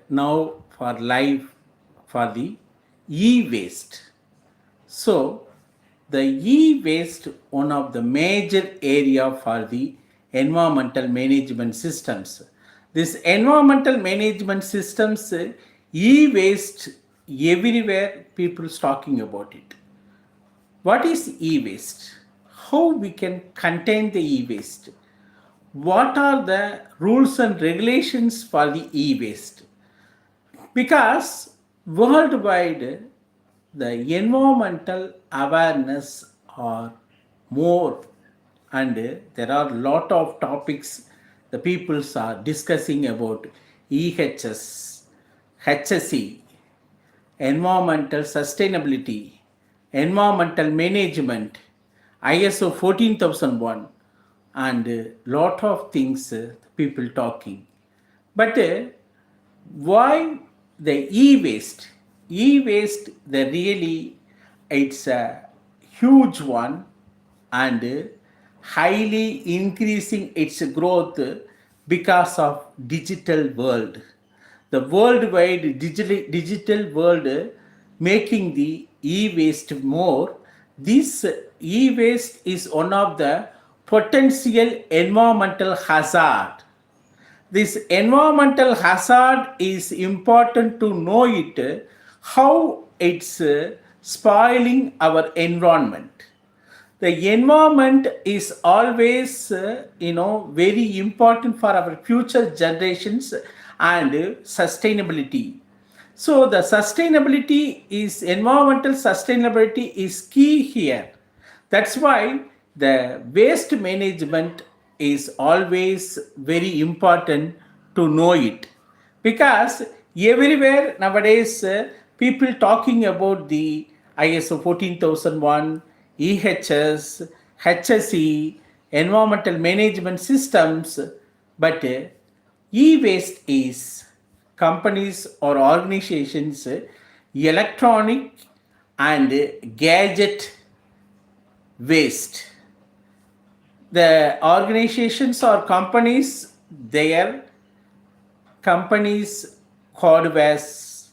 now for live for the e-waste. So the e-waste, one of the major area for the environmental management systems. This environmental management systems, e-waste, everywhere people is talking about it. What is e-waste? How we can contain the e-waste? What are the rules and regulations for the e-waste? Because worldwide the environmental awareness are more, and there are lot of topics the peoples are discussing about EHS, HSE, environmental sustainability, environmental management, ISO 14001, and lot of things people talking. But why the e-waste? E-waste, the really, it's a huge one, and highly increasing its growth because of digital world. The worldwide digital world making the e-waste more. This e-waste is one of the potential environmental hazard. This environmental hazard is important to know it, how it's spoiling our environment. The environment is always very important for our future generations and sustainability. So the sustainability is environmental sustainability is key here. That's why the waste management is always very important to know it, because everywhere nowadays people talking about the ISO 14001, EHS, HSE, environmental management systems, but e-waste is companies or organizations electronic and gadget waste. The organizations or companies, their companies hardwares,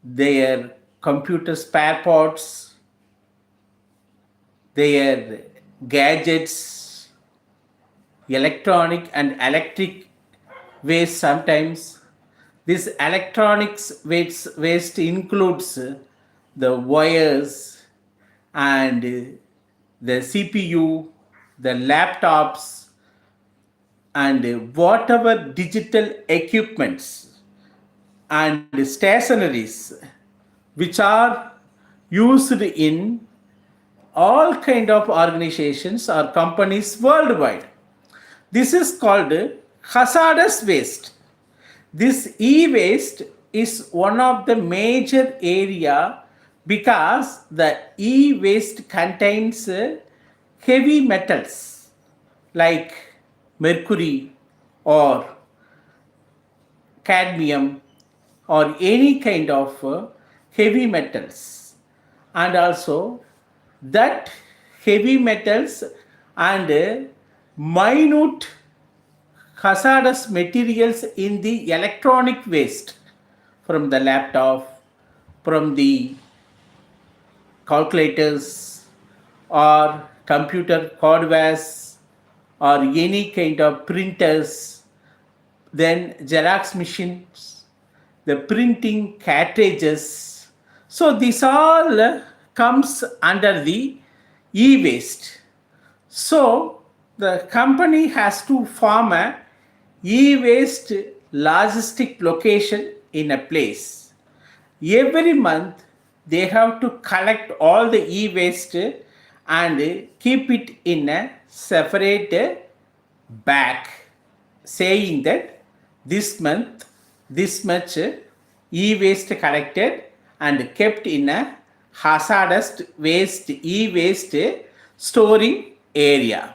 their computer spare parts, their gadgets, electronic and electric waste sometimes. This electronics waste includes the wires and the CPU, the laptops, and whatever digital equipments and stationaries which are used in all kind of organizations or companies worldwide. This is called hazardous waste. This e-waste is one of the major area because the e-waste contains heavy metals like mercury or cadmium or any kind of heavy metals, and also that heavy metals and minute hazardous materials in the electronic waste from the laptop, from the calculators or computer hardwares or any kind of printers, then Xerox machines, the printing cartridges. So this all comes under the e-waste. So the company has to form a e-waste logistic location in a place. Every month they have to collect all the e-waste and keep it in a separate bag, saying that this month this much e-waste collected and kept in a hazardous waste e-waste storing area.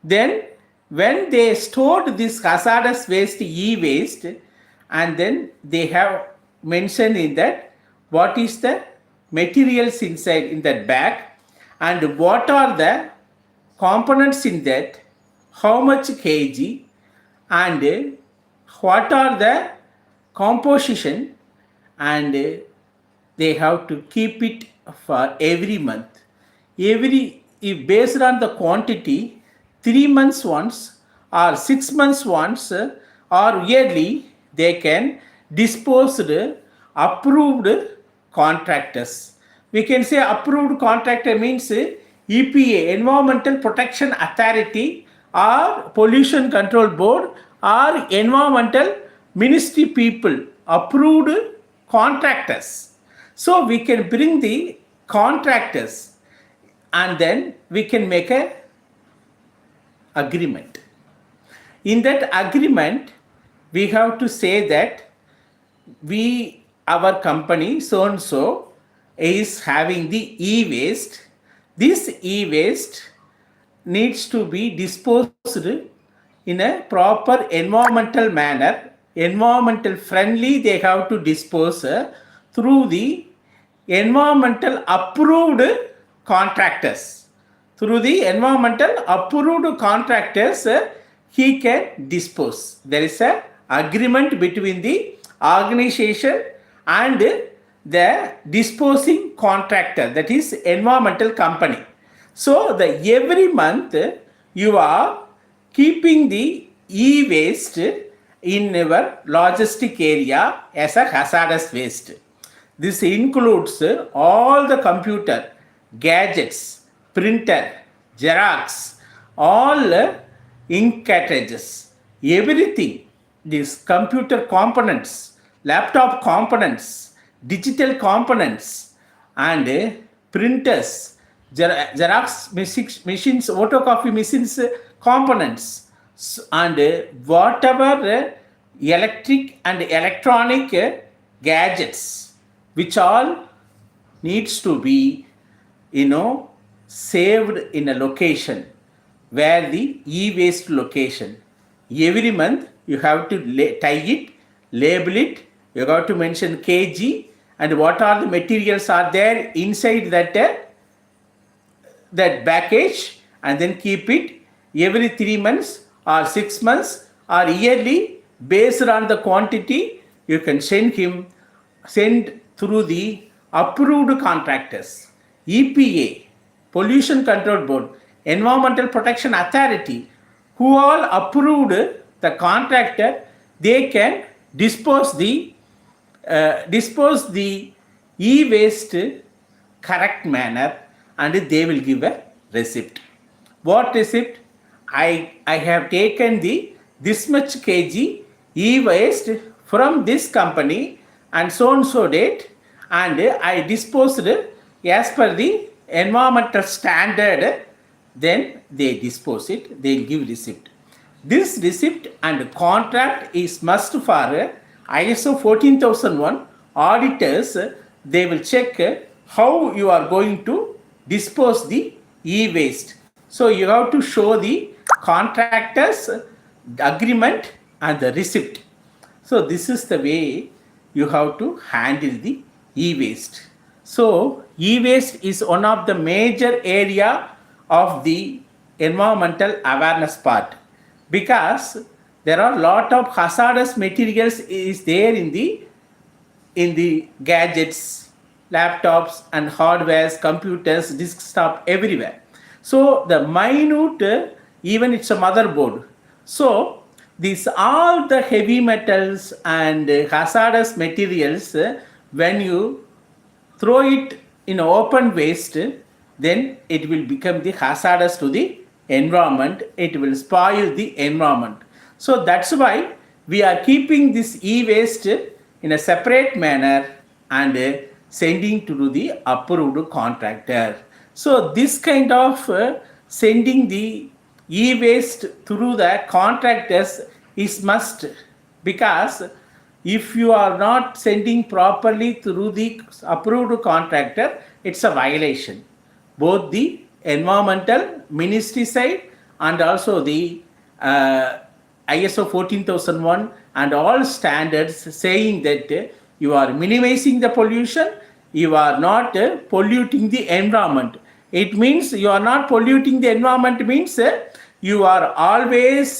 Then when they stored this hazardous waste e-waste, and then they have mentioned in that what is the materials inside in that bag and what are the components in that, how much kg, and what are the composition, and they have to keep it for every month. If based on the quantity, 3 months once or 6 months once or yearly, they can dispose approved contractors. We can say approved contractor means EPA, Environmental Protection Authority, or Pollution Control Board, or Environmental Ministry people, approved contractors. So we can bring the contractors, and then we can make a agreement. In that agreement, we have to say that our company so and so is having the e-waste. This e-waste needs to be disposed in a proper environmental manner, environmental friendly. They have to dispose through the environmental approved contractors. Through the environmental approved contractors, he can dispose. There is a agreement between the organization and the disposing contractor, that is environmental company. So every month you are keeping the e-waste in your logistic area as a hazardous waste. This includes all the computer, gadgets, printer, Xerox, all ink cartridges, everything, these computer components, laptop components, digital components, and printers, Xerox machines, photocopy machines components, and whatever electric and electronic gadgets, which all needs to be saved in a location where the e-waste location. Every month you have to tie it, label it, you have to mention kg and what are the materials are there inside that package, and then keep it every 3 months or 6 months or yearly. Based on the quantity, you can send through the approved contractors, EPA, Pollution Control Board, Environmental Protection Authority, who all approved the contractor. They can dispose the e-waste correct manner, and they will give a receipt. What receipt? I have taken this much kg e-waste from this company and so date, and I disposed as per the environmental standard. Then they dispose it, they will give receipt. This receipt and contract is must for ISO 14001 auditors. They will check how you are going to dispose the e-waste. So you have to show the contractors, the agreement, and the receipt. So this is the way you have to handle the e-waste. So e-waste is one of the major area of the environmental awareness part, because there are lot of hazardous materials is there in the gadgets, laptops and hardwares, computers, desktop, everywhere. So the minute, even it's a motherboard. So these all the heavy metals and hazardous materials, when you throw it in open waste, then it will become the hazardous to the environment. It will spoil the environment. So that's why we are keeping this e-waste in a separate manner and sending to the approved contractor. So this kind of sending the e-waste through the contractors is must, because if you are not sending properly through the approved contractor, it's a violation. Both the environmental ministry side and also the ISO 14001 and all standards saying that you are minimizing the pollution, you are not polluting the environment. It means you are not polluting the environment means you are always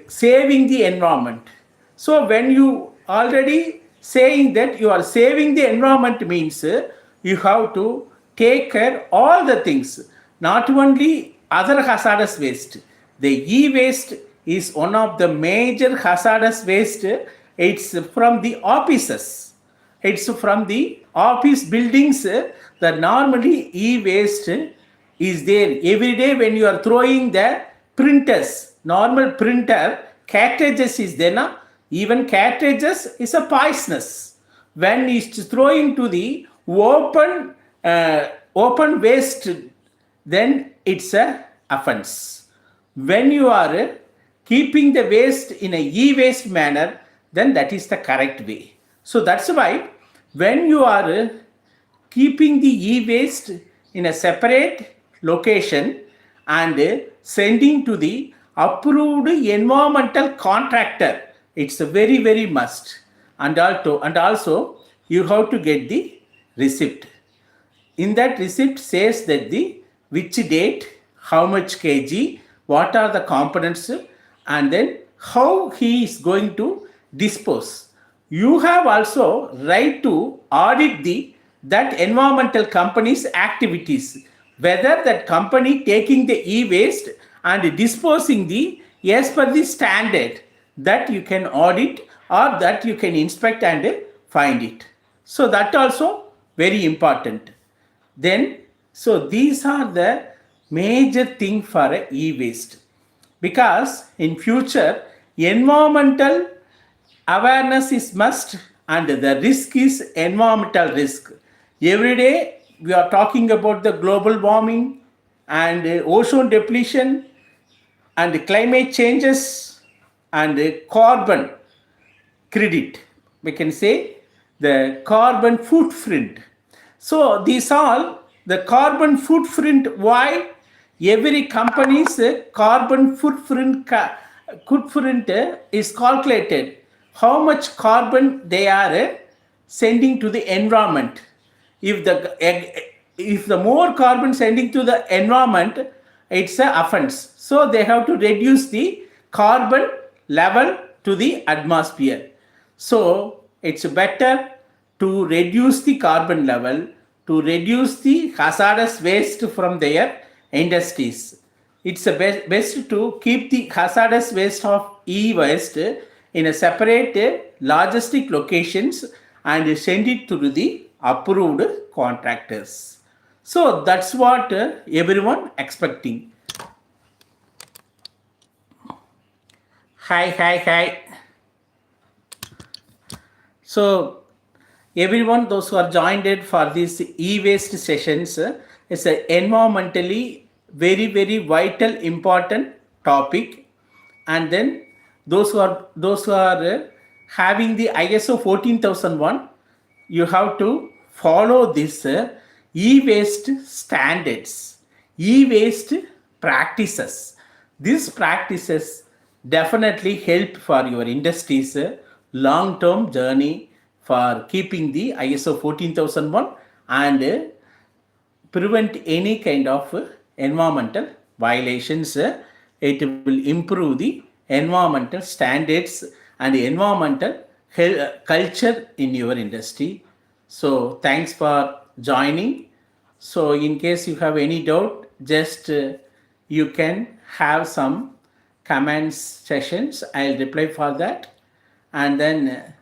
saving the environment. So when you already saying that you are saving the environment means you have to take care all the things, not only other hazardous waste. The e-waste is one of the major hazardous waste. It's from the offices. It's from the office buildings. The normally e-waste is there every day when you are throwing the printers. Normal printer cartridges is there now. Even cartridges is a poisonous. When it's throwing to the open waste, then it's a offense. When you are keeping the waste in a e-waste manner, then that is the correct way. So that's why when you are keeping the e-waste in a separate location and sending to the approved environmental contractor, it's a very must. And also you have to get the receipt. In that receipt says that the which date, how much kg, what are the components, and then how he is going to dispose. You have also right to audit that environmental company's activities, whether that company taking the e-waste and disposing the as per the standard, that you can audit or that you can inspect and find it. So that also very important. Then, so these are the major thing for e-waste, because in future environmental awareness is must and the risk is environmental risk. Every day we are talking about the global warming and ozone depletion and climate changes and carbon credit. We can say the carbon footprint. So these all the carbon footprint. Why every company's carbon footprint is calculated. How much carbon they are sending to the environment. If the more carbon sending to the environment, it's an offense. So they have to reduce the carbon level to the atmosphere. So it's better to reduce the carbon level, to reduce the hazardous waste from their industries. It's best to keep the hazardous waste of e-waste in a separate logistic locations and send it to the approved contractors. So that's what everyone expecting. Hi. So everyone, those who are joined in for these e-waste sessions, is an environmentally very vital important topic. And then those who are having the ISO 14001, you have to follow this e-waste standards, e-waste practices. These practices definitely help for your industry's long-term journey for keeping the ISO 14001 and prevent any kind of environmental violations. It will improve the environmental standards and environmental culture in your industry. So thanks for joining. So in case you have any doubt, just you can have some comments sessions. I'll reply for that. And then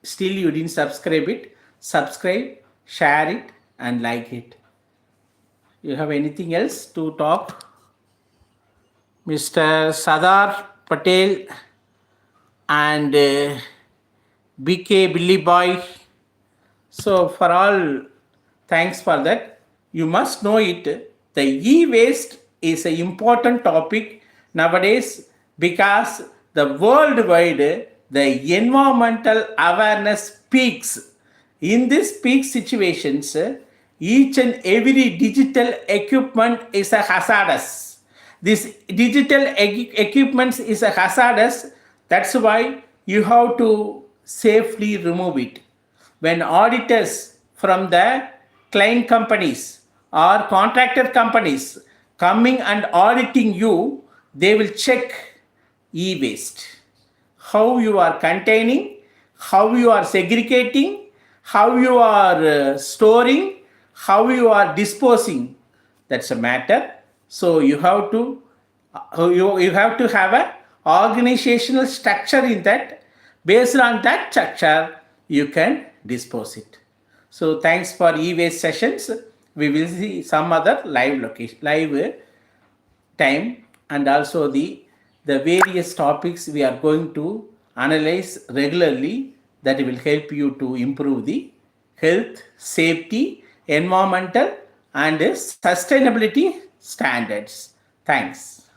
still you didn't subscribe it, subscribe, share it and like it. You have anything else to talk? Mr. Sadar Patel and BK Billy Boy. So for all, thanks for that. You must know it. The e-waste is an important topic nowadays because the worldwide the environmental awareness peaks. In these peak situations, each and every digital equipment is a hazardous. This digital equipment is a hazardous. That's why you have to safely remove it. When auditors from the client companies or contractor companies coming and auditing you, they will check e-waste. How you are containing, how you are segregating, how you are storing, how you are disposing. That's a matter. So you have to have a organizational structure in that. Based on that structure, you can dispose it. So thanks for e-waste sessions. We will see some other live location, live time, and also the various topics we are going to analyze regularly that will help you to improve the health, safety, environmental, and sustainability standards. Thanks.